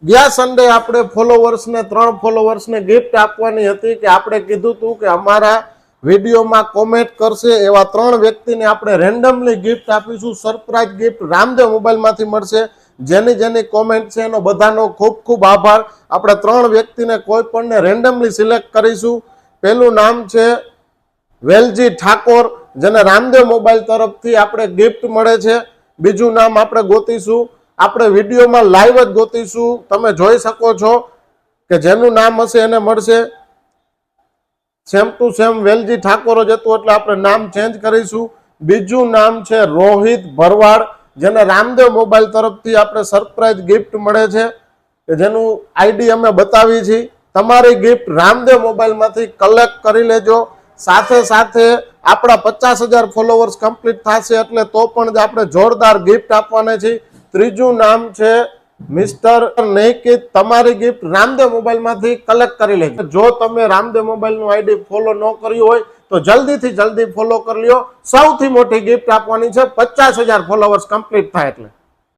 ગયા સન્ડે આપણે ફોલોવર્સને 3 ફોલોવર્સને ગિફ્ટ આપવાની હતી કે આપણે કીધું હતું કે અમારા વિડીયોમાં કોમેન્ટ કરશે એવા 3 વ્યક્તિને આપણે રેન્ડમલી ગિફ્ટ આપીશું. સરપ્રાઈઝ ગિફ્ટ રામદેવ મોબાઈલમાંથી મળશે. જેની કોમેન્ટ છે એનો બધાનો ખૂબ ખૂબ આભાર. આપણે 3 વ્યક્તિને કોઈ પણને રેન્ડમલી સિલેક્ટ કરીશું. પહેલું નામ છે વેલજી ઠાકોર, જેને રામદેવ મોબાઈલ તરફથી આપણે ગિફ્ટ મળે છે. બીજું નામ આપણે ગોતીશું, આપણે વિડીયોમાં લાઈવ જ ગોતીશું. તમે જોઈ શકો છો કે જેનું નામ હશે એને મળશે. Same to same Velji Thakor જ હતું એટલે આપણે નામ ચેન્જ કરીશું. બીજું નામ છે રોહિત ભરવાડ, જેને રામદેવ મોબાઈલ તરફથી આપણે સરપ્રાઈઝ ગિફ્ટ મળે છે કે જેનું આઈડી અમે બતાવી છે. તમારી ગિફ્ટ રામદેવ મોબાઈલમાંથી કલેક્ટ કરી લેજો. સાથે સાથે આપણા 50,000 ફોલોવર્સ કમ્પ્લીટ થશે એટલે તો પણ આપણે જોરદાર ગિફ્ટ આપવાના છે. ત્રીજું નામ છે મિસ્ટર નૈકિત. તમારી ગિફ્ટ રામદેવ મોબાઈલમાંથી કલેક્ટ કરી લેજો. જો તમે રામદેવ મોબાઈલનું આઈડી ફોલો ન કર્યું હોય તો જલ્દી ફોલો કરી લ્યો. સૌથી મોટી ગિફ્ટ આપવાની છે 50,000 ફોલોવર્સ કમ્પ્લીટ થાય એટલે.